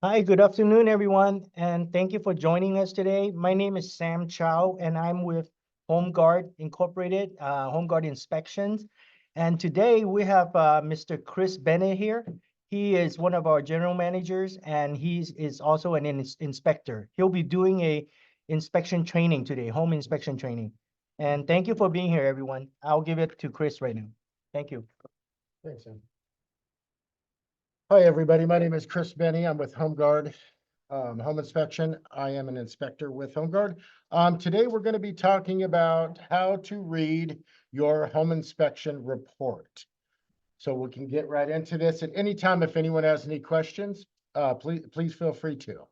Hi, good afternoon, everyone, and thank you for joining us today. My name is Sam Chow, and I'm with HomeGuard Incorporated, HomeGuard Inspections. And today we have Mr. Chris Bennett here. He is one of our general managers, and he is also an inspector. He'll be doing a inspection training today, home inspection training. And thank you for being here, everyone. I'll give it to Chris right now. Thank you. Thanks, Sam. Hi, everybody. My name is Chris Benny. I'm with HomeGuard Home Inspection. I am an inspector with HomeGuard. Today, we're going to be talking about how to read your home inspection report. So we can get right into this at any time. If anyone has any questions, please feel free to.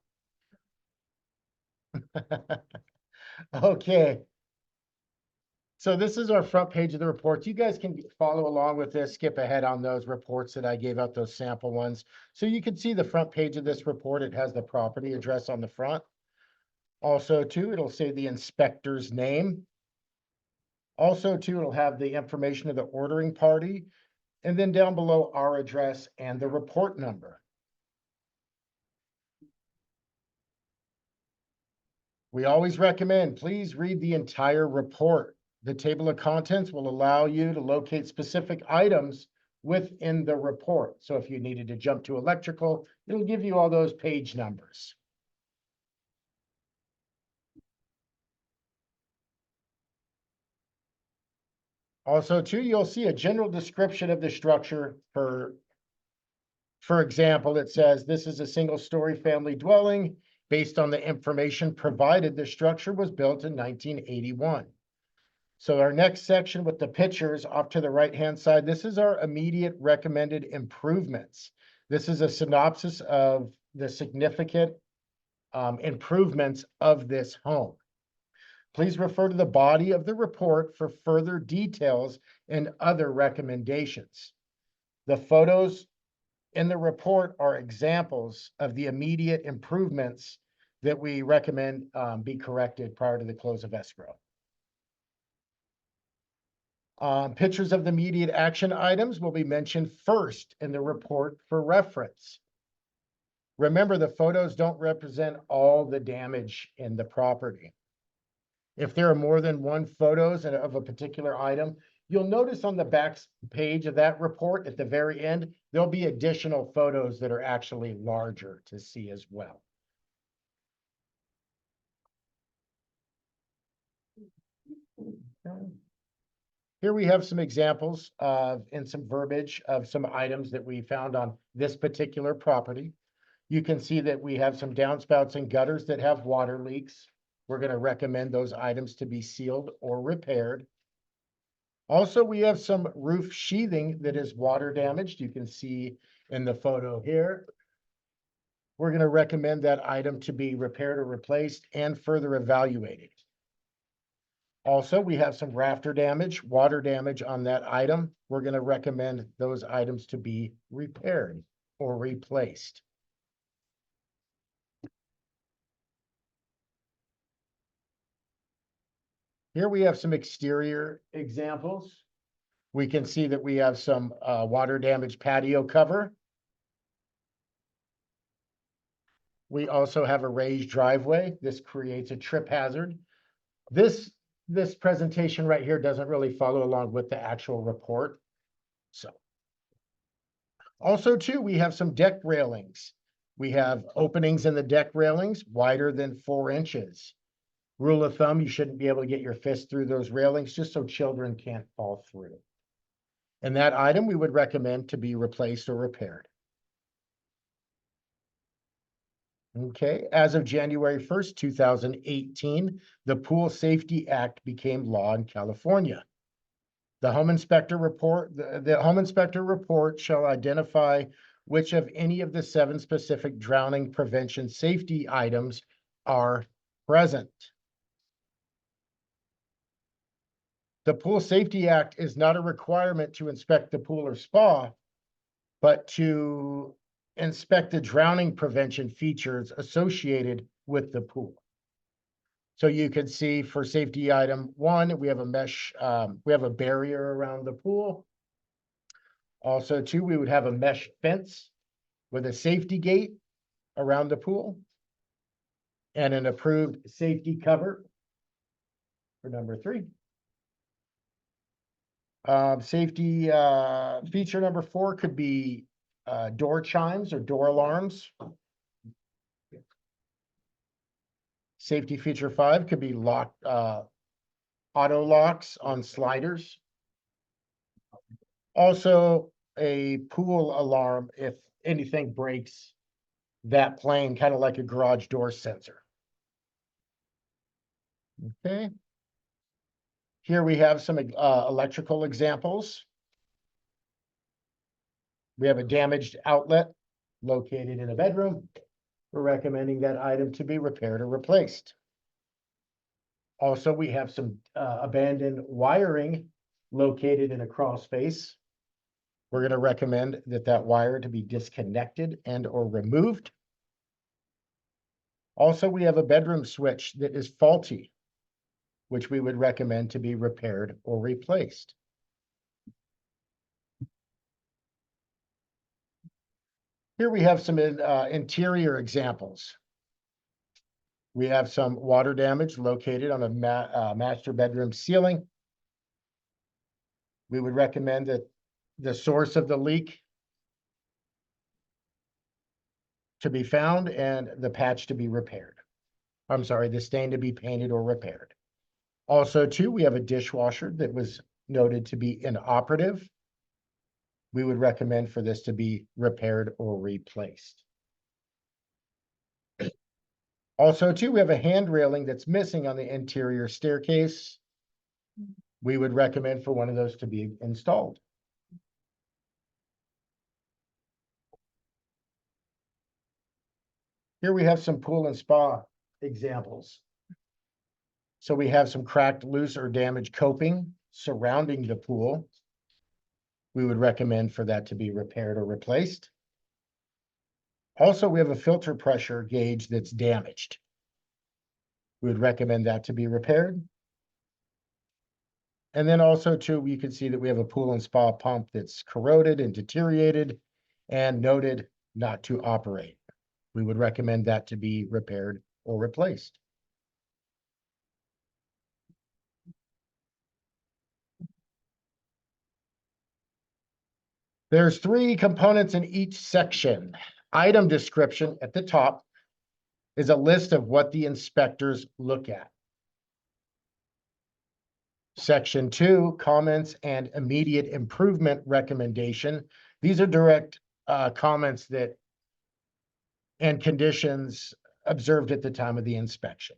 Okay. So this is our front page of the reports. You guys can follow along with this, skip ahead on those reports that I gave out, those sample ones. So you can see the front page of this report. It has the property address on the front. Also, too, it'll say the inspector's name. Also, too, it'll have the information of the ordering party. And then down below, our address and the report number. We always recommend, please read the entire report. The table of contents will allow you to locate specific items within the report. So if you needed to jump to electrical, it'll give you all those page numbers. Also, too, you'll see a general description of the structure. For example, it says this is a single-story family dwelling. Based on the information provided, the structure was built in 1981. So our next section with the pictures off to the right-hand side, this is our immediate recommended improvements. This is a synopsis of the significant improvements of this home. Please refer to the body of the report for further details and other recommendations. The photos in the report are examples of the immediate improvements that we recommend be corrected prior to the close of escrow. Pictures of the immediate action items will be mentioned first in the report for reference. Remember, the photos don't represent all the damage in the property. If there are more than one photos of a particular item, you'll notice on the back page of that report at the very end, there'll be additional photos that are actually larger to see as well. Okay. Here we have some examples of, and some verbiage of some items that we found on this particular property. You can see that we have some downspouts and gutters that have water leaks. We're going to recommend those items to be sealed or repaired. Also, we have some roof sheathing that is water damaged. You can see in the photo here. We're going to recommend that item to be repaired or replaced and further evaluated. Also, we have some rafter damage, water damage on that item. We're going to recommend those items to be repaired or replaced. Here we have some exterior examples. We can see that we have some water damage patio cover. We also have a raised driveway. This creates a trip hazard. This presentation right here doesn't really follow along with the actual report. So also too, we have some deck railings. We have openings in the deck railings wider than 4 inches. Rule of thumb, you shouldn't be able to get your fist through those railings just so children can't fall through. And that item we would recommend to be replaced or repaired. Okay, as of January 1st, 2018, the Pool Safety Act became law in California. The home inspector report, the home inspector report shall identify which of any of the 7 specific drowning prevention safety items are present. The Pool Safety Act is not a requirement to inspect the pool or spa, but to inspect the drowning prevention features associated with the pool. So you can see for safety item 1, we have a mesh, we have a barrier around the pool. Also, too, we would have a mesh fence with a safety gate around the pool and an approved safety cover for number 3. Safety feature number 4 could be door chimes or door alarms. Safety feature 5 could be auto locks on sliders. Also, a pool alarm if anything breaks that plane, kind of like a garage door sensor. Okay. Here we have some electrical examples. We have a damaged outlet located in a bedroom. We're recommending that item to be repaired or replaced. Also, we have some abandoned wiring located in a crawl space. We're going to recommend that wire to be disconnected and or removed. Also, we have a bedroom switch that is faulty, which we would recommend to be repaired or replaced. Here we have some interior examples. We have some water damage located on a master bedroom ceiling. We would recommend that the source of the leak to be found and the patch to be repaired. I'm sorry, the stain to be painted or repaired. Also, too, we have a dishwasher that was noted to be inoperative. We would recommend for this to be repaired or replaced. Also, too, we have a hand railing that's missing on the interior staircase. We would recommend for one of those to be installed. Here we have some pool and spa examples. So we have some cracked, loose, or damaged coping surrounding the pool. We would recommend for that to be repaired or replaced. Also, we have a filter pressure gauge that's damaged. We would recommend that to be repaired. And then also, too, you can see that we have a pool and spa pump that's corroded and deteriorated and noted not to operate. We would recommend that to be repaired or replaced. There's 3 components in each section. Item description at the top is a list of what the inspectors look at. Section 2, comments and immediate improvement recommendation. These are direct comments that and conditions observed at the time of the inspection.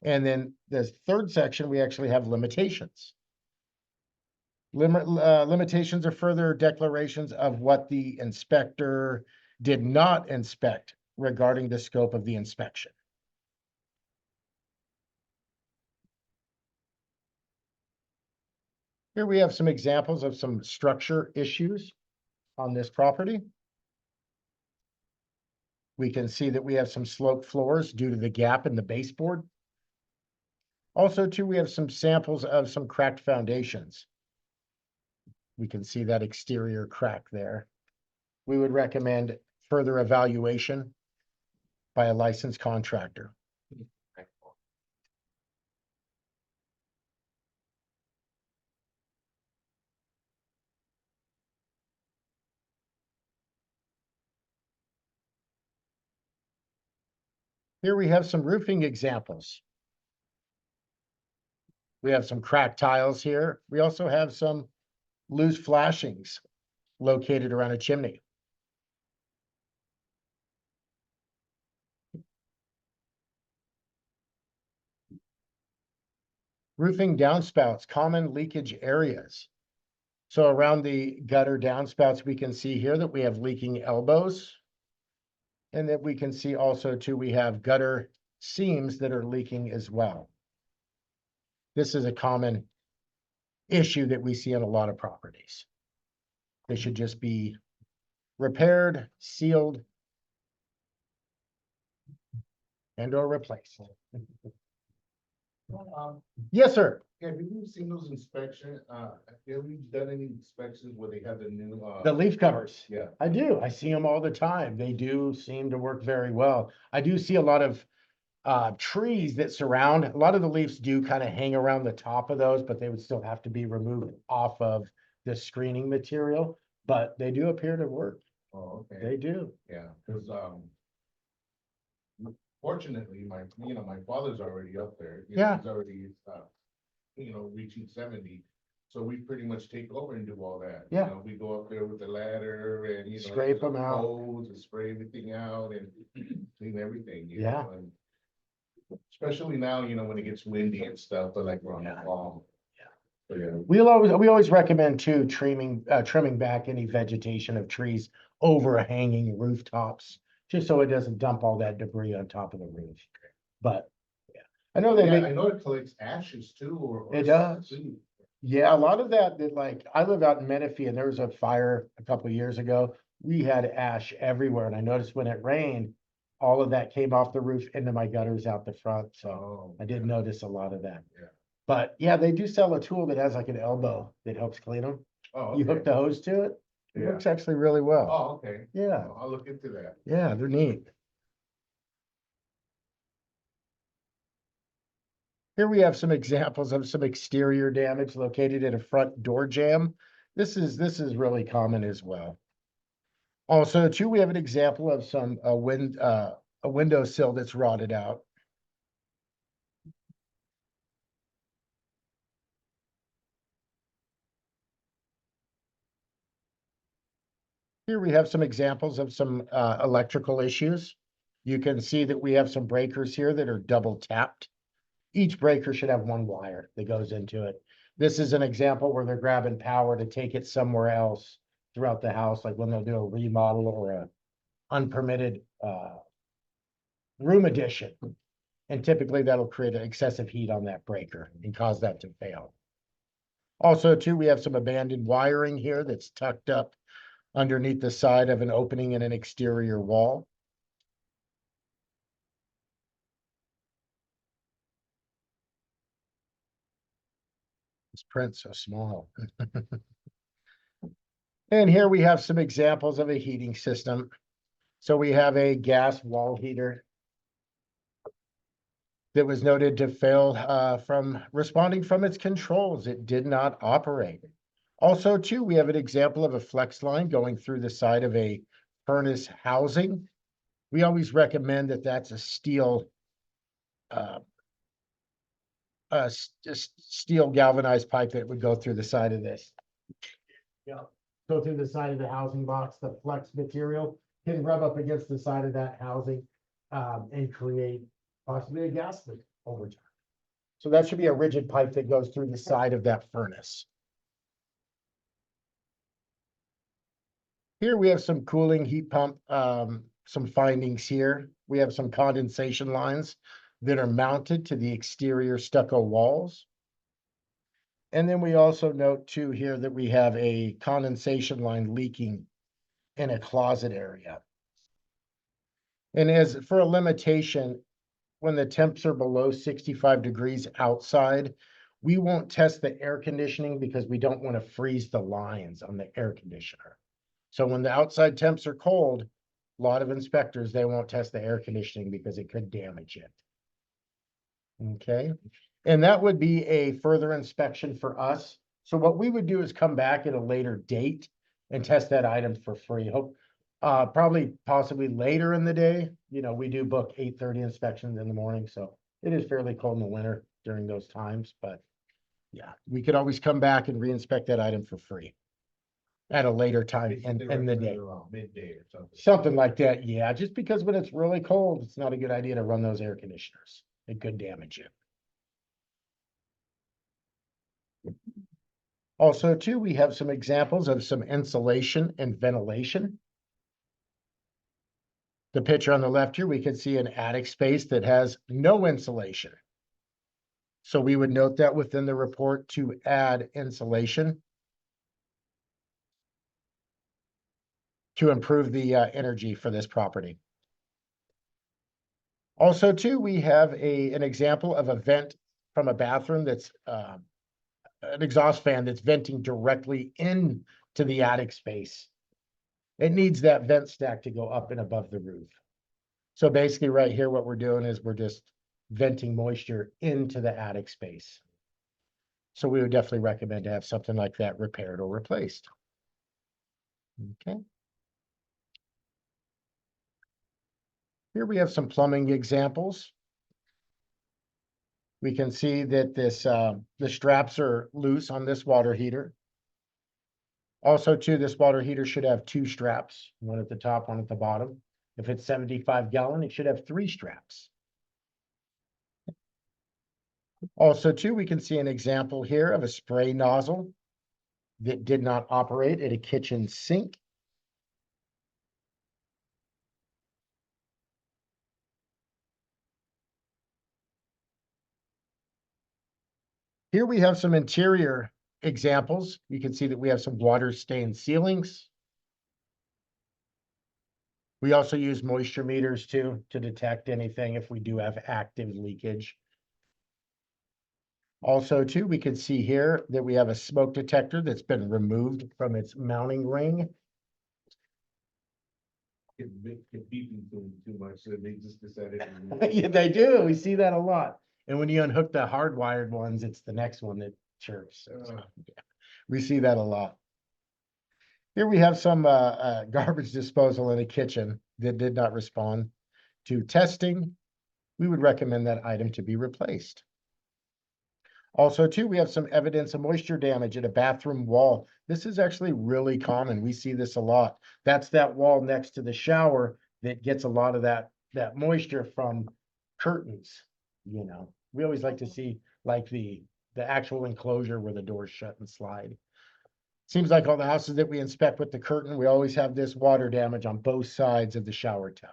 And then the 3rd section, we actually have limitations. Limitations are further declarations of what the inspector did not inspect regarding the scope of the inspection. Here we have some examples of some structure issues on this property. We can see that we have some sloped floors due to the gap in the baseboard. Also, too, we have some samples of some cracked foundations. We can see that exterior crack there. We would recommend further evaluation by a licensed contractor. Here we have some roofing examples. We have some cracked tiles here. We also have some loose flashings located around a chimney. Roofing downspouts, common leakage areas. So around the gutter downspouts, we can see here that we have leaking elbows. And that we can see also too, we have gutter seams that are leaking as well. This is a common issue that we see on a lot of properties. They should just be repaired, sealed, and or replaced. Yes, sir. Have you seen those inspection, have you done any inspections where they have the new, The leaf covers. yeah, I do. I see them all the time. They do seem to work very well. I do see a lot of trees that surround, a lot of the leaves do kind of hang around the top of those, but they would still have to be removed off of the screening material. But they do appear to work. oh, okay, They do. yeah, cause, fortunately, my father's already up there. You know, Yeah. He's already, reaching 70. So we pretty much take over and do all that. Yeah. You know, we go up there with the ladder and, Scrape 'em out. hose and spray everything out and clean everything, you Yeah. know, and especially now, when it gets windy and stuff, but like around the Yeah. fall. Yeah. But yeah, We always recommend too, trimming back any vegetation of trees overhanging rooftops, just so it doesn't dump all that debris on top of the roof. But yeah, I know they yeah, I make, know it collects ashes too, or. It something does. too. yeah, a lot of that, like, I live out in Menifee and there was a fire a couple of years ago. We had ash everywhere and I noticed when it rained, all of that came off the roof into my gutters out the front, so Oh, I did yeah, notice a lot of that. yeah. But yeah, they do sell a tool that has like an elbow that helps clean them. Oh, You okay. hook the hose to it. It Yeah. works actually really well. Oh, okay. Yeah, I'll look into that. yeah, they're neat. Here we have some examples of some exterior damage located at a front door jamb. This is really common as well. Also, too, we have an example of some a windowsill that's rotted out. Here we have some examples of some electrical issues. You can see that we have some breakers here that are double tapped. Each breaker should have one wire that goes into it. This is an example where they're grabbing power to take it somewhere else throughout the house, like when they'll do a remodel or a unpermitted room addition. And typically that'll create an excessive heat on that breaker and cause that to fail. Also, too, we have some abandoned wiring here that's tucked up underneath the side of an opening in an exterior wall. This print's so small. And here we have some examples of a heating system. So we have a gas wall heater that was noted to fail from responding from its controls. It did not operate. Also, too, we have an example of a flex line going through the side of a furnace housing. We always recommend that that's a steel steel galvanized pipe that would go through the side of this. Yeah, go through the side of the housing box. The flex material can rub up against the side of that housing and create possibly a gas leak over time. So that should be a rigid pipe that goes through the side of that furnace. Here we have some cooling heat pump, some findings here. We have some condensation lines that are mounted to the exterior stucco walls. And then we also note too here that we have a condensation line leaking in a closet area. And as for a limitation, when the temps are below 65 degrees outside, we won't test the air conditioning because we don't want to freeze the lines on the air conditioner. So when the outside temps are cold, a lot of inspectors, they won't test the air conditioning because it could damage it. Okay, and that would be a further inspection for us. So what we would do is come back at a later date and test that item for free. Hope probably possibly later in the day. You know, we do book 8:30 inspections in the morning, so it is fairly cold in the winter during those times, but yeah, we could always come back and re-inspect that item for free at a later time in the day. Around midday or something. Something like that, yeah, just because when it's really cold, it's not a good idea to run those air conditioners. It could damage it. Also, too, we have some examples of some insulation and ventilation. The picture on the left here, we can see an attic space that has no insulation. So we would note that within the report to add insulation to improve the energy for this property. Also, too, we have an example of a vent from a bathroom that's, an exhaust fan that's venting directly into the attic space. It needs that vent stack to go up and above the roof. So basically right here, what we're doing is we're just venting moisture into the attic space. So we would definitely recommend to have something like that repaired or replaced. Okay. Here we have some plumbing examples. We can see that the straps are loose on this water heater. Also too, this water heater should have 2 straps, one at the top, one at the bottom. If it's 75 gallon, it should have 3 straps. Also too, we can see an example here of a spray nozzle that did not operate at a kitchen sink. Here we have some interior examples. You can see that we have some water stained ceilings. We also use moisture meters too, to detect anything if we do have active leakage. Also too, we can see here that we have a smoke detector that's been removed from its mounting ring. Get beeping too much, so they just decided. Yeah, they do. We see that a lot. And when you unhook the hardwired ones, it's the next one that chirps. So, yeah, we see that a lot. Here we have some garbage disposal in a kitchen that did not respond to testing. We would recommend that item to be replaced. Also, too, we have some evidence of moisture damage at a bathroom wall. This is actually really common. We see this a lot. That's that wall next to the shower that gets a lot of that moisture from curtains. You know, we always like to see like the actual enclosure where the doors shut and slide. Seems like all the houses that we inspect with the curtain, we always have this water damage on both sides of the shower tub.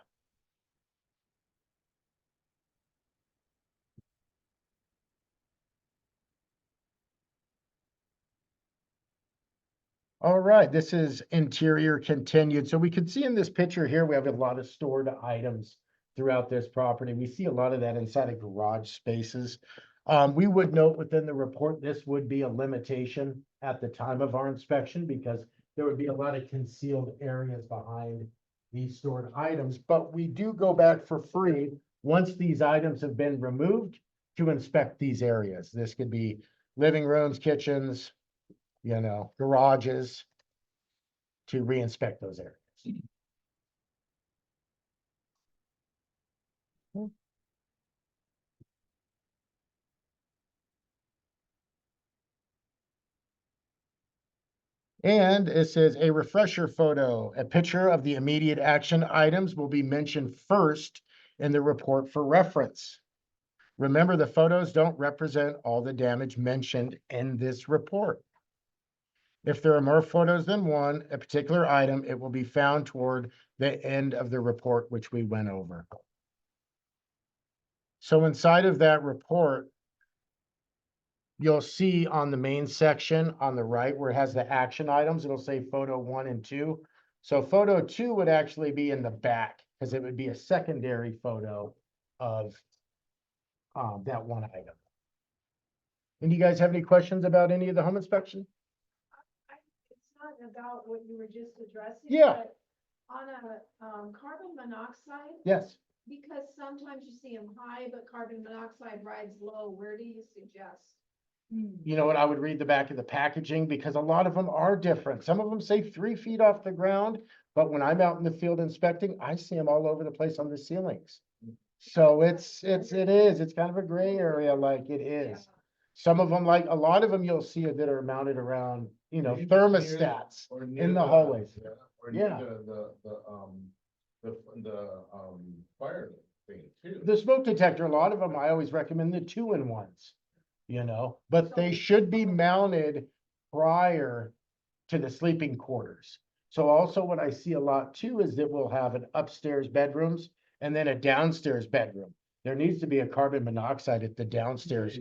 All right, this is interior continued. So we can see in this picture here, we have a lot of stored items throughout this property. We see a lot of that inside of garage spaces. We would note within the report, this would be a limitation at the time of our inspection because there would be a lot of concealed areas behind these stored items. But we do go back for free once these items have been removed to inspect these areas. This could be living rooms, kitchens, you know, garages, to re-inspect those areas. And it says a refresher photo, a picture of the immediate action items will be mentioned first in the report for reference. Remember, the photos don't represent all the damage mentioned in this report. If there are more photos than one, a particular item, it will be found toward the end of the report, which we went over. So inside of that report, you'll see on the main section on the right where it has the action items, it'll say photo 1 and 2. So photo 2 would actually be in the back because it would be a secondary photo of that one item. And do you guys have any questions about any of the home inspection? It's not about what you were just addressing. Yeah. But on a carbon monoxide, Yes. because sometimes you see them high, but carbon monoxide rides low, where do you suggest? You know what? I would read the back of the packaging because a lot of them are different. Some of them say 3 feet off the ground, but when I'm out in the field inspecting, I see them all over the place on the ceilings. So it is, it's kind of a gray area like it is. Some of them, like a lot of them you'll see that are mounted around, you know, thermostats Or in near the hallways. yeah, Or Yeah. near the fire thing too. The smoke detector, a lot of them, I always recommend the 2-in-1s, you know, but they should be mounted prior to the sleeping quarters. So also what I see a lot too is that we'll have an upstairs bedrooms and then a downstairs bedroom. There needs to be a carbon monoxide at the downstairs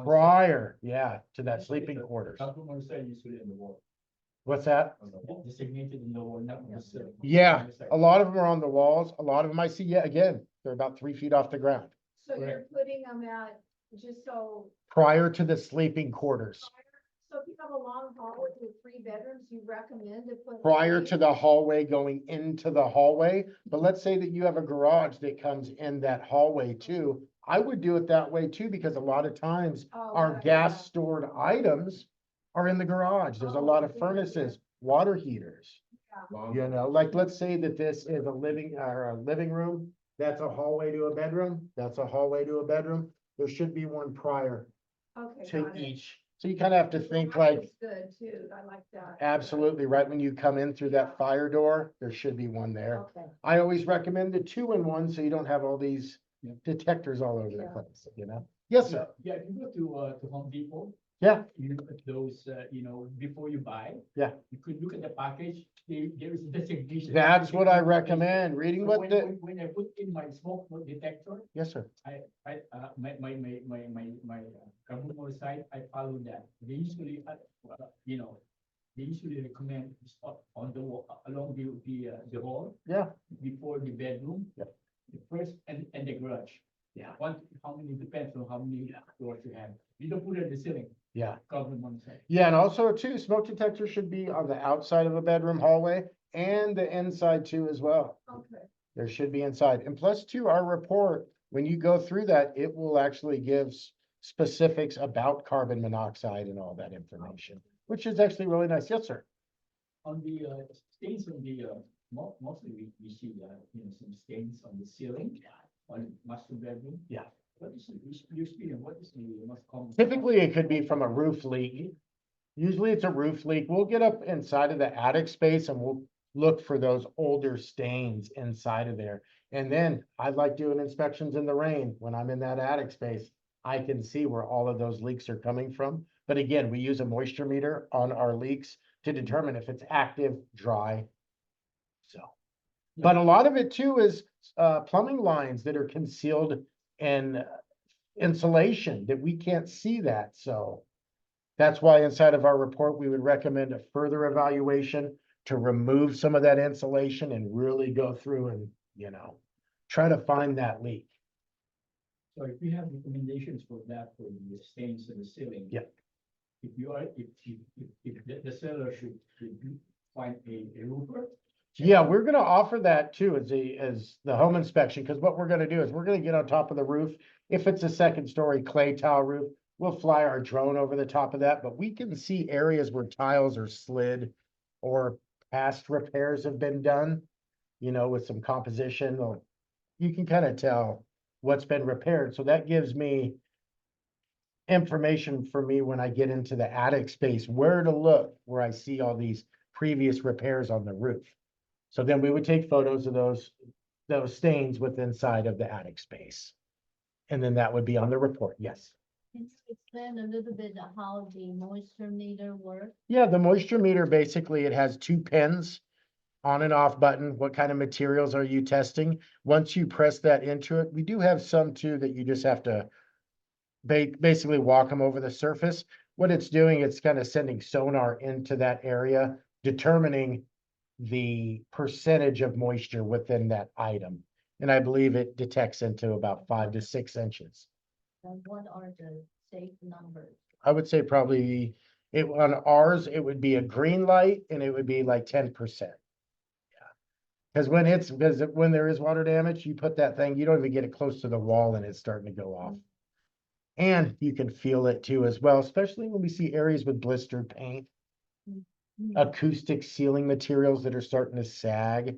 prior, yeah, to that sleeping quarters. Carbon monoxide usually in the wall, What's that? designated in the wall, not on the ceiling. Yeah, a lot of them are on the walls. A lot of them I see, yeah, again, they're about 3 feet off the ground. So you're putting them at Just so. prior to the sleeping quarters. So if you have a long hallway with 3 bedrooms, you recommend to put. Prior to the hallway going into the hallway, but let's say that you have a garage that comes in that hallway too. I would do it that way too, because a lot of times Oh, our gotcha. gas stored items are in the garage. There's a lot of furnaces, water heaters. You know, like, let's say that this is a living room, that's a hallway to a bedroom, that's a hallway to a bedroom. There should be one prior Okay, to got it. each. So you kind of have to think like, That's good too. I like that. absolutely, right when you come in through that fire door, there should be one there. Okay. I always recommend the 2-in-1, so you don't have all these Yeah. detectors all over the Yeah. place, you know? Yes, sir. Yeah, if you go to Home Depot, Yeah, you look at those, before you buy. Yeah. You could look at the package, there is designation. that's what I recommend, reading So what when, the, when I put in my smoke detector, yes, sir. my carbon monoxide, I follow that. They usually, they usually recommend stop on the wall, along the wall. Yeah. Before the bedroom. Yep. The first and the garage. Yeah. How many depends on how many doors you have. You don't put it in the ceiling, Yeah. carbon monoxide. Yeah, and also too, smoke detector should be on the outside of a bedroom hallway and the inside too as well. Okay. There should be inside. And plus too, our report, when you go through that, it will actually give specifics about carbon monoxide and all that information, which is actually really nice. Yes, sir. On the stains on the mostly we see some stains on the ceiling on master bedroom. Yeah. What is usually what is the most common? Typically, it could be from a roof leak. Usually it's a roof leak. We'll get up inside of the attic space and we'll look for those older stains inside of there. And then I like doing inspections in the rain. When I'm in that attic space, I can see where all of those leaks are coming from. But again, we use a moisture meter on our leaks to determine if it's active, dry. So, but a lot of it too is plumbing lines that are concealed in insulation that we can't see that. So that's why inside of our report, we would recommend a further evaluation to remove some of that insulation and really go through and, try to find that leak. So if we have recommendations for that, for the stains in the ceiling. Yeah. If the seller should find a roofer. Yeah, we're gonna offer that too as the home inspection, because what we're gonna do is we're gonna get on top of the roof. If it's a 2nd-story clay tile roof, we'll fly our drone over the top of that, but we can see areas where tiles are slid or past repairs have been done, with some composition, or you can kind of tell what's been repaired. So that gives me information for me when I get into the attic space, where to look, where I see all these previous repairs on the roof. So then we would take photos of those stains with inside of the attic space. And then that would be on the report, yes. Can you explain a little bit how the moisture meter works? Yeah, the moisture meter, basically, it has 2 pins, on and off button. What kind of materials are you testing? Once you press that into it, we do have some too that you just have to basically walk them over the surface. What it's doing, it's kind of sending sonar into that area, determining the percentage of moisture within that item. And I believe it detects into about 5 to 6 inches. And what are the safe numbers? I would say probably on ours, it would be a green light and it would be like 10%. Because when there is water damage, you put that thing, you don't even get it close to the wall and it's starting to go off. And you can feel it too as well, especially when we see areas with blistered paint, acoustic ceiling materials that are starting to sag.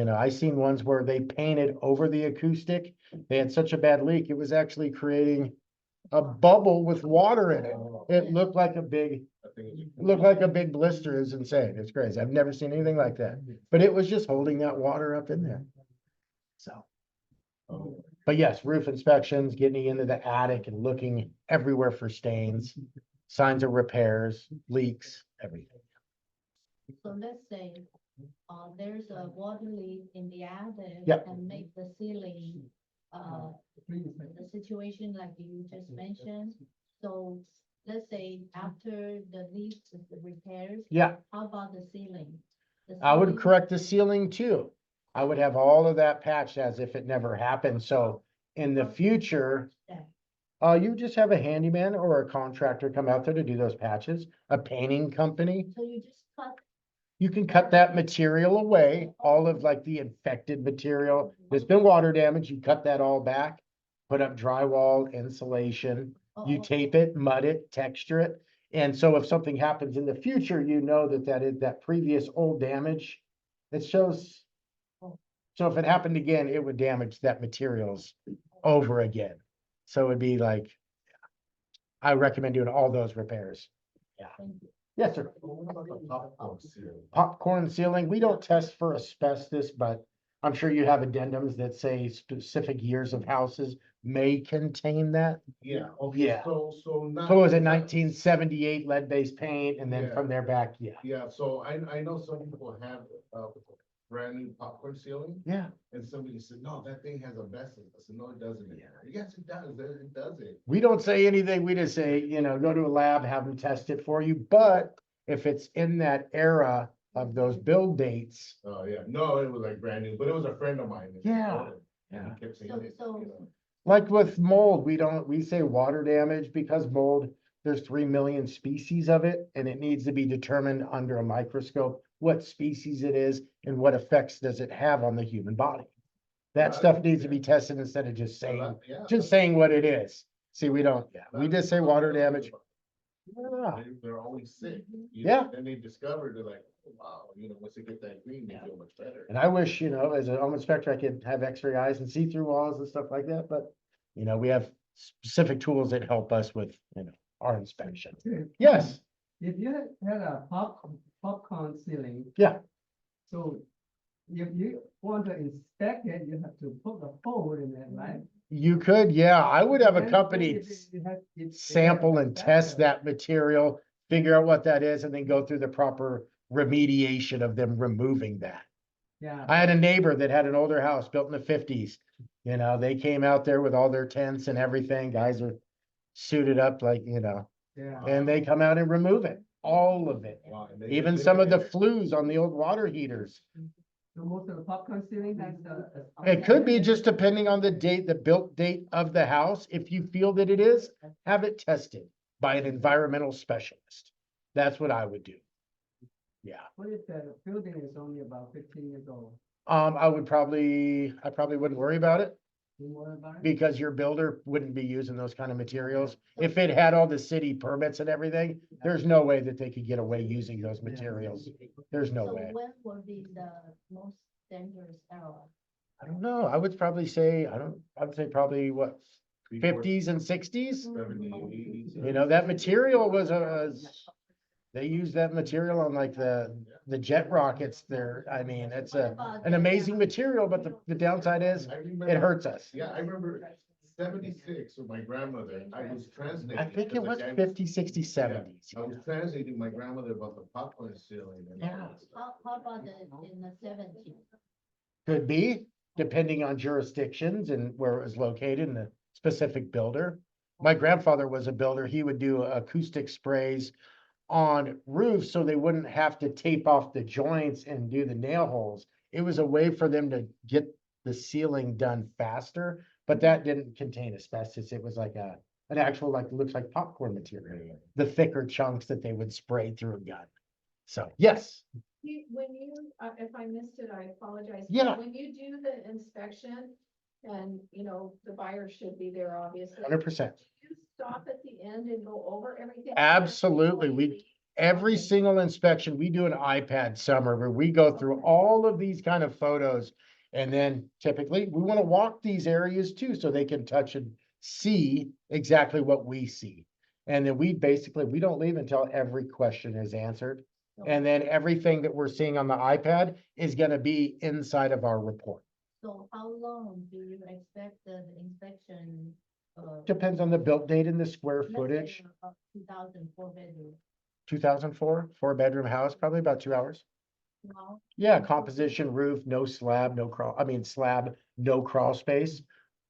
I seen ones where they painted over the acoustic. They had such a bad leak, it was actually creating a bubble with water in it. It looked like a big blister. It was insane. It's crazy. I've never seen anything like that. But it was just holding that water up in there. So, but yes, roof inspections, getting into the attic and looking everywhere for stains, signs of repairs, leaks, everything. So let's say, there's a water leak in the attic. Yep. And make the ceiling, the situation like you just mentioned. So let's say after the leak is repaired, Yeah, how about the ceiling? The I would ceiling- correct the ceiling too. I would have all of that patched as if it never happened. So in the future, Yeah. You just have a handyman or a contractor come out there to do those patches, a painting company. So you just cut, You can cut that material away, all of like the infected material. There's been water damage, you cut that all back, put up drywall, insulation, you oh, tape it, mud it, texture it. And so if something happens in the future, you know that that previous old damage, it shows. So if it happened again, it would damage that materials over again. So it'd be like, I recommend doing all those repairs. thank you. Yes, sir. What about the popcorn seal? Popcorn ceiling, we don't test for asbestos, but I'm sure you have addendums that say specific years of houses may contain that. Yeah, okay, Yeah. so not. So was it 1978 lead-based paint, and then Yeah. from there back, yeah. Yeah, so I know some people have, brand new popcorn ceiling, Yeah, and somebody said, no, that thing has asbestos. I said, no, it doesn't. Yes, it does, it does it. we don't say anything, we just say, go to a lab, have them test it for you, but if it's in that era of those build dates, Oh, yeah, no, it was like brand new, but it was a friend of mine. that Yeah. told him, and Yeah. he kept saying So- it, so- you know. like with mold, we say water damage because mold, there's 3 million species of it, and it needs to be determined under a microscope what species it is and what effects does it have on the human body. That stuff needs to be tested instead of just saying what it is. See, we don't, we just say water damage. Yeah. They're always sick. Yeah. Then they discovered, they're like, oh, wow, once they get that green, they feel much better. And I wish, as a home inspector, I could have x-ray eyes and see through walls and stuff like that, but, we have specific tools that help us with, our inspection. Yes, If you had a popcorn ceiling. Yeah. So if you want to inspect it, you have to poke a hole in it, right? you could, yeah, I would have a Then company if it has- if it has sample and test asbestos, that material, figure out what that is, and then go through the proper remediation of them removing that. Yeah. I had a neighbor that had an older house built in the 50s. They came out there with all their tents and everything. Guys are suited up like, Yeah. and they come out and remove it, all of it. Wow, and they Even live some of in the there. flues on the old water heaters. So most of the popcorn ceiling has It could be just depending on the date, the built date of the house. If you feel that it is, have it tested by an environmental specialist. That's what I would do. Yeah, What if the building is only about 15 years old? I probably wouldn't worry about it You worry about it? because your builder wouldn't be using those kind of materials. If it had all the city permits and everything, there's no way that they could get away using those materials. There's no So way. when will be the most dangerous era? I don't know. I would probably say, I'd say probably what, 50s and 60s? 70, 80s. That material was they used that material on like the jet rockets there. I mean, it's an amazing material, but the downside is I it remember, hurts us. yeah, I remember 76 with my grandmother, I was translating. I think it 'cause was the guy- 50, 60, 70s. I was translating my grandmother about the popcorn ceiling. And all Yeah. that stuff. How about in the 70s? Could be, depending on jurisdictions and where it was located and the specific builder. My grandfather was a builder. He would do acoustic sprays on roofs so they wouldn't have to tape off the joints and do the nail holes. It was a way for them to get the ceiling done faster, but that didn't contain asbestos. It was like an actual, like, looks like popcorn material, the thicker chunks that they would spray through a gun. So, yes, When you, if I missed it, I apologize. but Yeah. When you do the inspection, and, the buyer should be there, obviously. 100%. Do you stop at the end and go over everything? Absolutely. before you We- leave? Every Okay. single inspection, we do an iPad summer where we go through all of these kind of photos. And then typically we want to walk these areas too, so they can touch and see exactly what we see. And then we don't leave until every question is answered. And then everything that we're seeing on the iPad is gonna be inside of our report. So how long do you expect the inspection? Depends on the built date and the square let's say, footage. 2004 bedroom, 2004, 4-bedroom house, probably about 2 hours. well, Yeah, composition roof, no slab, slab, no crawl space.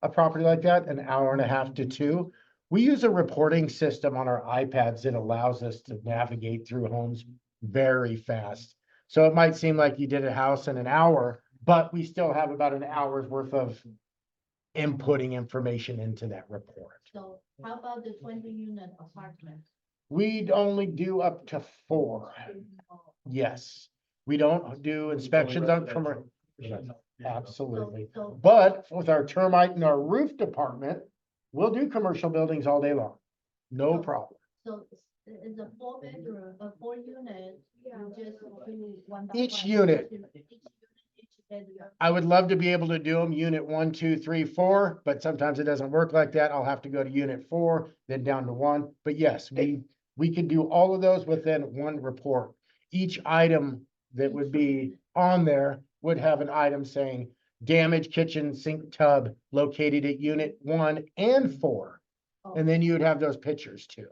A property like that, an hour and a half to 2. We use a reporting system on our iPads that allows us to navigate through homes very fast. So it might seem like you did a house in an hour, but we still have about an hour's worth of inputting information into that report. So how about the 20-unit apartment? We'd only do up to 4. Yes, we don't do inspections on commercial. Absolutely. So, But with our termite and our roof department, we'll do commercial buildings all day long. No problem. so it's a 4-bedroom, a 4-unit, Yeah. you just do one. by Each one, unit. each bedroom. I would love to be able to do them unit 1, 2, 3, 4, but sometimes it doesn't work like that. I'll have to go to unit 4, then down to 1. But yes, we can do all of those within one report. Each item that would be on there would have an item saying damaged kitchen sink tub located at unit 1 and 4. And then you would have those pictures too.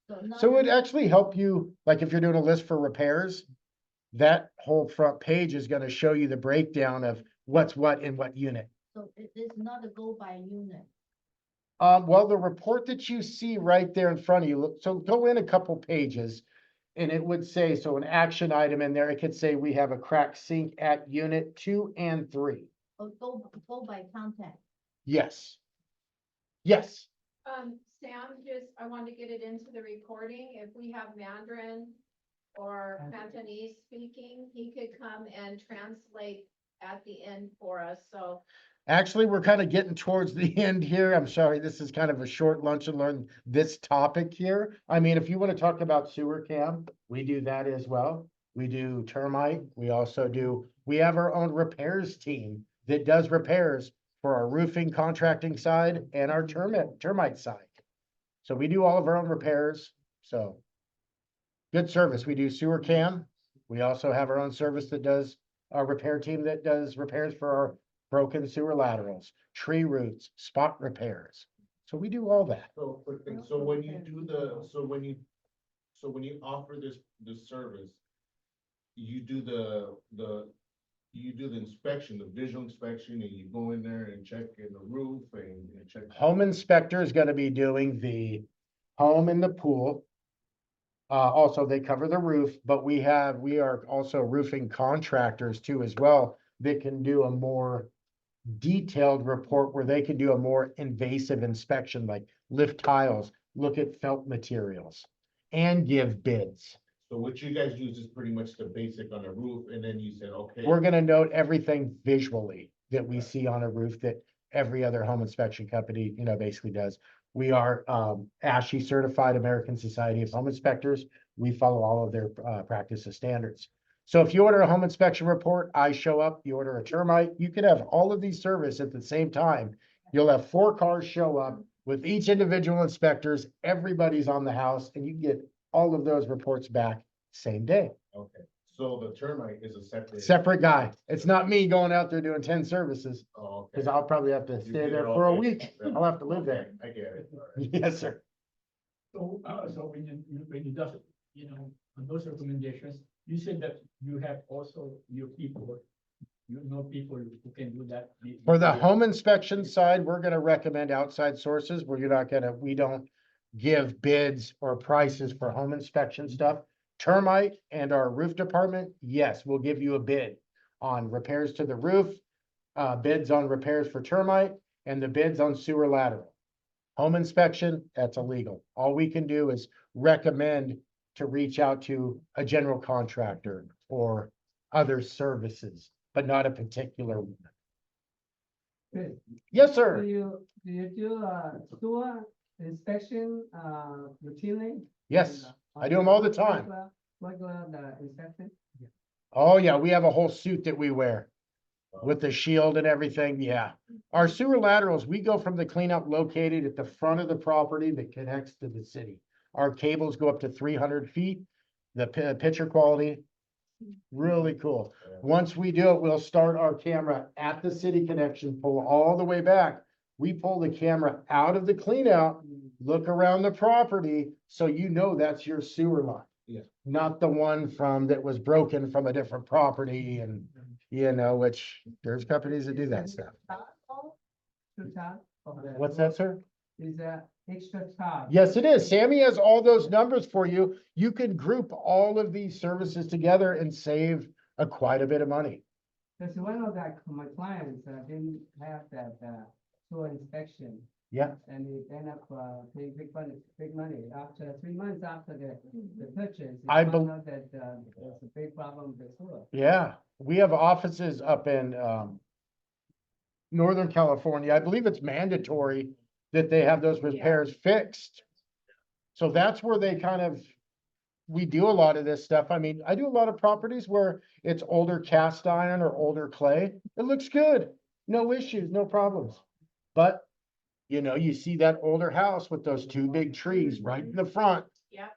not- So it would actually help you, like if you're doing a list for repairs, that whole front page is gonna show you the breakdown of what's what in what unit. So it is not a go by unit. Well, the report that you see right there in front of you, so go in a couple pages. And it would say, so an action item in there, it could say we have a cracked sink at unit 2 and 3. Or go by contact. Yes. Yes, Sam, I want to get it into the recording. If we have Mandarin or Cantonese speaking, he could come and translate at the end for us, so. actually, we're kind of getting towards the end here. I'm sorry, this is kind of a short lunch and learn this topic here. I mean, if you want to talk about sewer cam, we do that as well. We do termite. We also we have our own repairs team that does repairs for our roofing contracting side and our termite side. So we do all of our own repairs. So good service. We do sewer cam. We also have our own service that does our repair team that does repairs for our broken sewer laterals, tree roots, spot repairs. So we do all that. So, quick thing, so when you do when you offer this service, you do you do the inspection, the visual inspection, and you go in there and check in the roof and check. Home inspector is gonna be doing the home and the pool. Also, they cover the roof, but we are also roofing contractors too as well that can do a more detailed report where they can do a more invasive inspection, like lift tiles, look at felt materials, and give bids. So what you guys use is pretty much the basic on the roof, and then you said, okay. We're gonna note everything visually that we see on a roof that every other home inspection company, basically does. We are ASHI certified, American Society of Home Inspectors. We follow all of their practice and standards. So if you order a home inspection report, I show up, you order a termite, you could have all of these services at the same time. You'll have 4 cars show up with each individual inspectors, everybody's on the house, and you get all of those reports back same day. Okay, so the termite is a separate. Separate guy. It's not me going out there doing 10 services, Oh, okay. because I'll probably have to You stay get there it all for a day. week. Yeah. I'll have to live there. Okay, I get it. All right. Yes, sir. So, so when you does, on those recommendations, you said that you have also your people, people who can do that. For the home inspection side, we're gonna recommend outside sources where we don't give bids or prices for home inspection stuff. Termite and our roof department, yes, we'll give you a bid on repairs to the roof, bids on repairs for termite, and the bids on sewer lateral. Home inspection, that's illegal. All we can do is recommend to reach out to a general contractor or other services, but not a particular one. Okay. Yes, Do sir. you do sewer inspection routinely? Yes, I do them all the time. Regular the inspection? Oh, yeah, we have a whole suit that we wear with the shield and everything, yeah. Our sewer laterals, we go from the cleanup located at the front of the property that connects to the city. Our cables go up to 300 feet, the picture quality, really cool. Once we do it, we'll start our camera at the city connection, pull all the way back. We pull the camera out of the cleanout, look around the property, so that's your sewer line. Yeah. Not the one that was broken from a different property and, which there's companies that do that stuff. Two charge? What's that, sir? Is that extra charge? Yes, it is. Sammy has all those numbers for you. You can group all of these services together and save quite a bit of money. Because one of my clients didn't have that sewer inspection. Yeah. And they end up, paying big money. After 3 months after the purchase, they I found bel- out that, there's a big problem with sewer. Yeah, we have offices up in, Northern California. I believe it's mandatory that they have those repairs fixed. So that's where they kind of, we do a lot of this stuff. I mean, I do a lot of properties where it's older cast iron or older clay. It looks good. No issues, no problems. But, you know, you see that older house with those two big trees right in the front. Yep.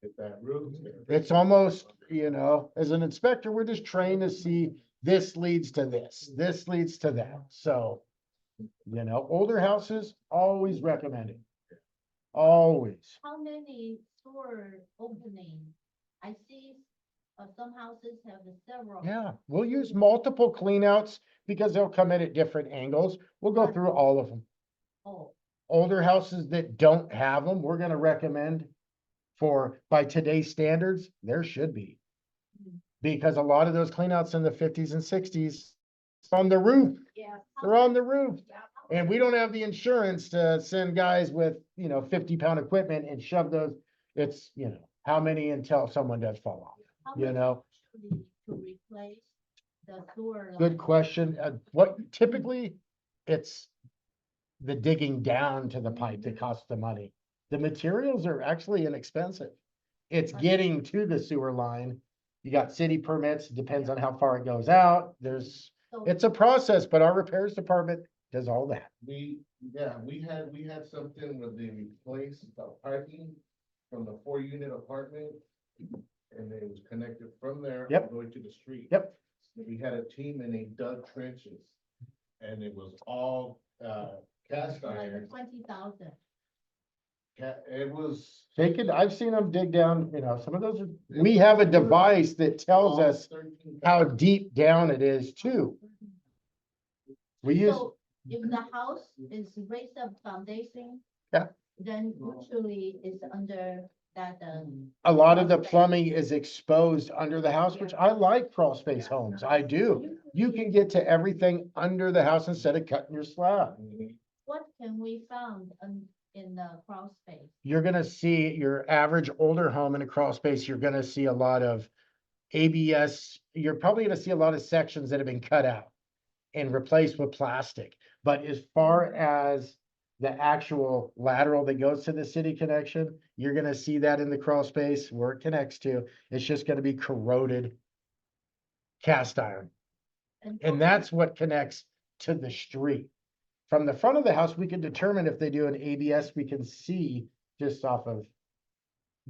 Hit that roof. It's almost, you know, as an inspector, we're just trained to see this leads to this leads to that. So, you know, older houses, always recommended. Always. How many sewer opening? I see, some houses have several. Yeah, we'll use multiple cleanouts because they'll come in at different angles. We'll go through all of them. Oh, Older houses that don't have them, we're gonna recommend for, by today's standards, there should be. Because a lot of those cleanouts in the 50s and 60s on the roof, Yeah. they're on the roof. Yeah. And we don't have the insurance to send guys with, you know, 50-pound equipment and shove those. It's, you know, how many until someone does fall off, how you many know? actually to replace the sewer? Good line? question. What typically it's the digging down to the pipe that costs the money. The materials are actually inexpensive. It's getting to the sewer line. You got city permits, depends on how far it goes out. So It's a process, but our repairs department does all that. We had something where they replaced the parking from the 4-unit apartment. And it was connected from there. Yep. All the way to the street. Yep. We had a team and they dug trenches. And it was all, cast like iron. 20,000. It was. I've seen them dig down, you know, some of those we have a device that tells us 13,000. how deep down it is too. We use, So if the house is raised up foundation. Yeah. Then usually it's under that, a lot of the plumbing is exposed under the house, which I like crawl space homes. I do. You can get to everything under the house instead of cutting your slab. what can we found in the crawl space? You're gonna see your average older home in a crawl space, you're gonna see a lot of ABS. You're probably gonna see a lot of sections that have been cut out and replaced with plastic. But as far as the actual lateral that goes to the city connection, you're gonna see that in the crawl space where it connects to. It's just gonna be corroded cast iron. And that's what connects to the street. From the front of the house, we can determine if they do an ABS, we can see just off of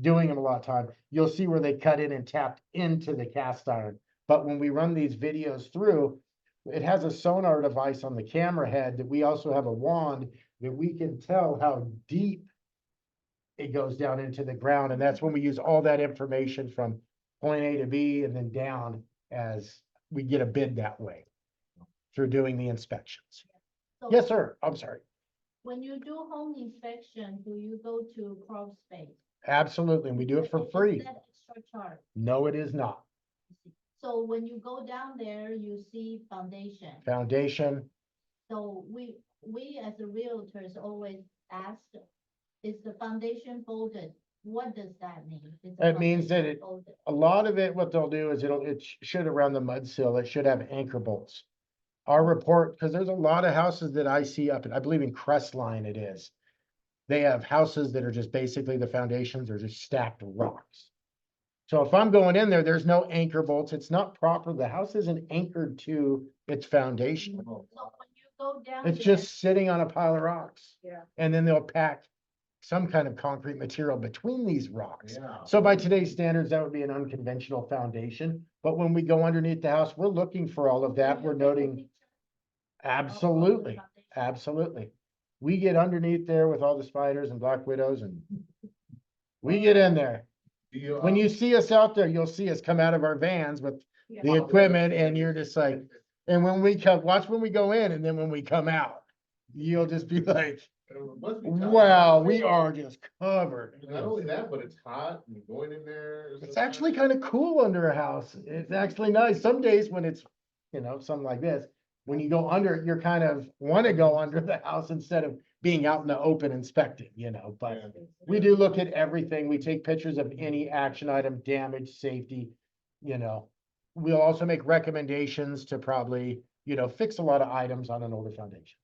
doing them a lot of time. You'll see where they cut in and tapped into the cast iron. But when we run these videos through, it has a sonar device on the camera head that we also have a wand that we can tell how deep it goes down into the ground. And that's when we use all that information from point A to B and then down as we get a bid that way through doing the inspections. So Yes, sir. I'm sorry. when you do home inspection, do you go to crawl space? Absolutely. And we do it for Is free. that extra charge? No, it is not. So when you go down there, you see foundation. Foundation, So we as a realtors always ask, is the foundation folded? What does that mean? Is the It means that foundation it- folded? a lot of it, what they'll do is it should around the mud sill, it should have anchor bolts. Our report, because there's a lot of houses that I see up, and I believe in Crestline it is. They have houses that are just basically the foundations are just stacked rocks. So if I'm going in there, there's no anchor bolts. It's not proper. The house isn't anchored to its foundation. So when you go down It's there, just sitting on a pile of rocks. Yeah. And then they'll pack some kind of concrete material between these rocks. Yeah. So by today's standards, that would be an unconventional foundation. But when we go underneath the house, we're looking for all of that. We're noting, absolutely, absolutely. We get underneath there with all the spiders and black widows and we get in there. Do you, When you see us out there, you'll see us come out of our vans with the equipment and you're just like, and when we come, watch when we go in and then when we come out, you'll just be like, it must be tough. wow, we are just covered. Not only that, but it's hot and going in there. It's actually kind of cool under a house. It's actually nice. Some days when it's, you know, something like this, When you go under, you're kind of want to go under the house instead of being out in the open inspecting, you know, but we do look at everything. We take pictures of any action item, damage, safety, you know. We'll also make recommendations to probably, you know, fix a lot of items on an older foundation.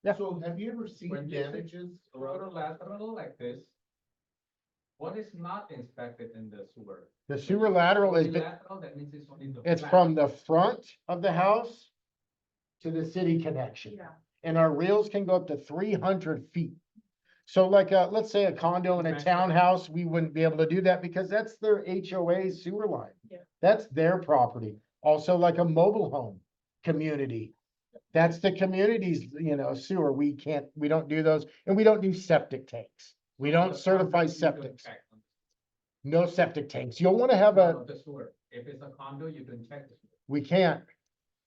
Yeah. So have you ever seen When you say damages around? lateral like this, what is not inspected in the sewer? The sewer lateral is, Only lateral, that means it's only the. it's flat. from the front of the house to the city connection. Yeah. And our reels can go up to 300 feet. So like, let's say a condo and a Right. townhouse, we wouldn't be able to do that because that's their HOA sewer line. Yeah. That's their property. Also like a mobile home community. That's the community's, you know, sewer. We don't do those, and we don't do septic tanks. We don't The certify condo, you don't septics, check on no septic tanks. You'll wanna have the- a, The sewer, if it's a condo, you don't check the sewer. we can't,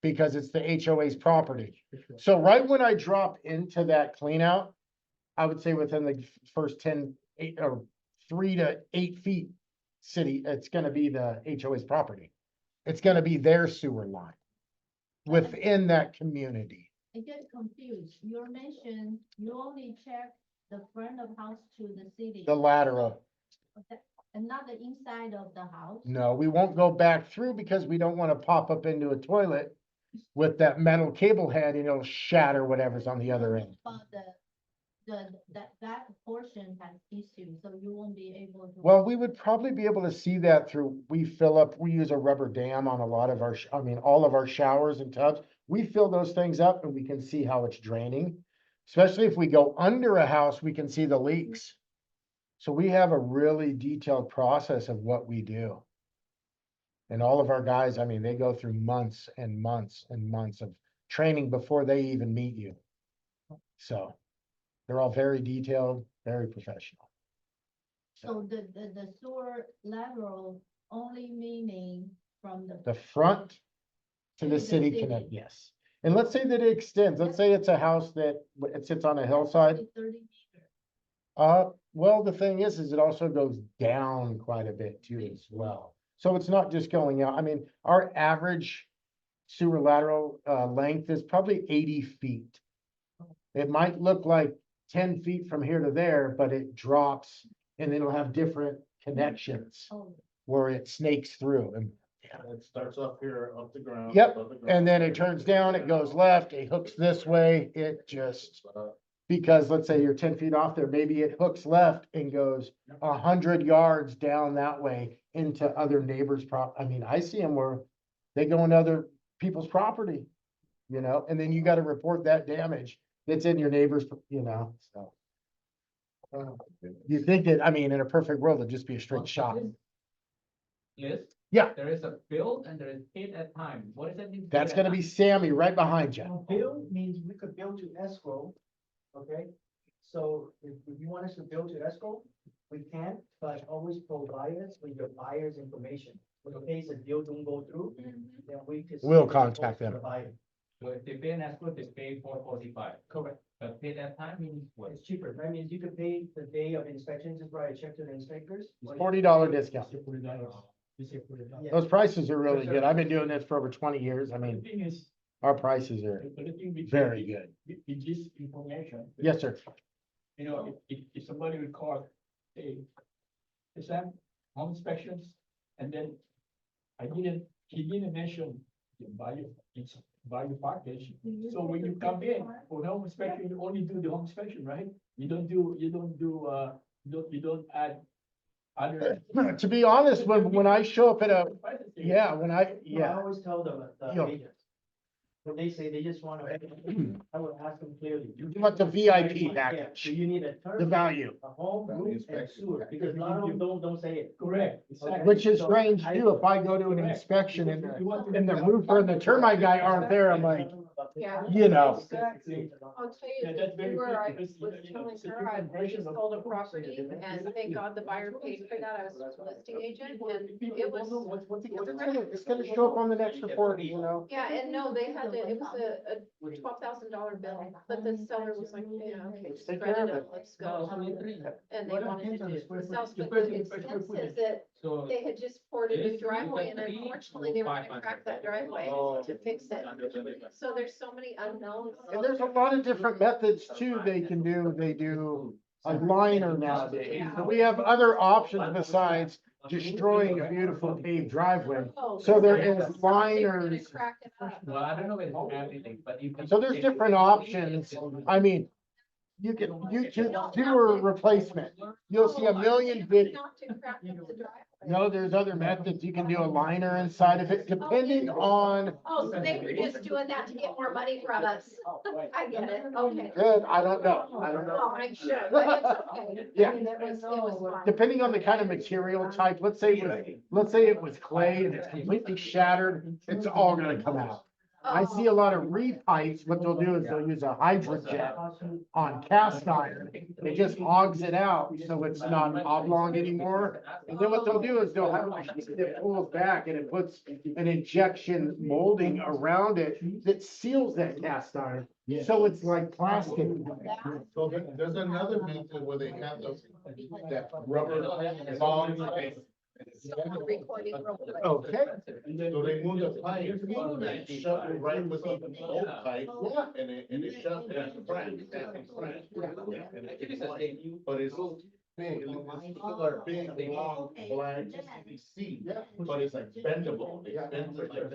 because it's the HOA's property. So right when I drop into that clean out, I would say within the first 8 or 3 to 8 feet, city, it's gonna be the HOA's property. It's gonna be their sewer line within that community. I get confused. You mentioned you only check the front of house to the city. The lateral, Okay, and not the inside of the house. no, we won't go back through because we don't wanna pop up into a toilet with that metal cable head and it'll shatter whatever's on the other end. But that portion has issues, so you won't be able to. Well, we would probably be able to see that through, we use a rubber dam on a lot of our, all of our showers and tubs. We fill those things up and we can see how it's draining. Especially if we go under a house, we can see the leaks. So we have a really detailed process of what we do. And all of our guys, they go through months and months and months of training before they even meet you. So they're all very detailed, very professional. So the sewer lateral only meaning from the. The front to the city connect, yes. And let's say that it extends, let's say it's a house that it sits on a hillside. 30 meters. Well, the thing is it also goes down quite a bit too as well. So it's not just going out. Our average sewer lateral, length is probably 80 feet. It might look like 10 feet from here to there, but it drops and it'll have different connections Oh, where it snakes through and. It starts up here, up the ground. Yep, above the And ground. then it turns down, it goes left, it hooks this way, it just, because let's say you're 10 feet off there, maybe it hooks left and goes 100 yards down that way into other neighbors' I see them where they go into other people's property, you know, and then you gotta report that damage that's in your neighbor's, you know, so. You think that, in a perfect world, it'd just be a straight shot. Liz? Yeah. There is a build and there is paid at time. What does that mean? That's paid at gonna be time? Sammy right behind you. Now, bill means we could bill to escrow, okay? So if you want us to bill to escrow, we can, but always provide us with your buyer's information. In case the deal don't go through, then we could. We'll contact them. The buyer. So if they pay an escrow, they pay 445. Correct. But paid at time means what? It's cheaper. That means you could pay the day of inspection, just write a check to the inspectors. $40 discount. You say put it down. Yeah. Those prices are really good. I've been doing this for over 20 years. The thing is, Our prices are the thing with. very good. With this information. Yes, sir. You know, if somebody would call, hey, Sam, home inspections, and then he didn't mention the value package. So when you come in for home inspection, you only do the home inspection, right? You don't add other. To be honest, when I show up at a, Yeah. I always tell them, Yo. agents, when they say they just want to, I will ask them clearly. You want the VIP Yeah, package, do you need a the turn, value, a home, Value roof, and inspection. sewer? Because a lot of them don't say it. Correct. exactly. which is So strange I- too. If I go to an Correct. inspection You want to- and the roofer and the termite guy aren't there, I'm like, Yeah. you know. Exactly. I'll tell Yeah, you, that's very where good I because, was you know, telling it's a her, different I version just of sold a home property inspection. and thank God the buyer paid for that. I was a listing agent and People it don't know was, It's gonna show up on the next report, you know. yeah, and no, they had to, it was a $12,000 bill, but the seller was like, yeah, okay, just Take care credit of it, it. let's go. And they What wanted to depends on do the it square themselves, footage. but the Depends on the square expense is footage. that So. They had just poured a new This driveway and was three unfortunately they were gonna 500. crack that driveway Oh. to fix it. So there's so many unknowns. And there's a lot of different methods too they can do. They do a liner nowadays. So we have other options besides destroying a beautiful paved driveway. Oh, So there yeah. is They're gonna liners. crack it up. Well, I don't know if it's everything, but you can. So there's different options. I mean, you can, YouTube sewer replacement. You'll see a million videos. Not to crack up the driveway. No, there's other methods. You can do a liner inside of it, depending on, Oh, so they were just doing that to get more money from us. I get it, okay. good, I don't know. I don't know. Oh, I'm sure, but it's okay. Yeah. I mean, it was fun. Depending on the kind of material type, let's say it was clay and it's completely shattered, it's all gonna come out. I see a lot of repipes, what they'll do is they'll use a hydrojet on cast iron. It just hogs it out, so it's not oblong anymore. And then what they'll do is they'll have a machine that pulls back and it puts an injection molding around it that seals that cast iron. So it's like plastic. So there's another method where they have those, that rubber long. Recording real quick. Okay. So they move the pipe, and shove it right with the old pipe, and it shoves it at the front, at the front. And it's but it's big, it's still a big, long, black PVC, but it's like bendable, it's bent like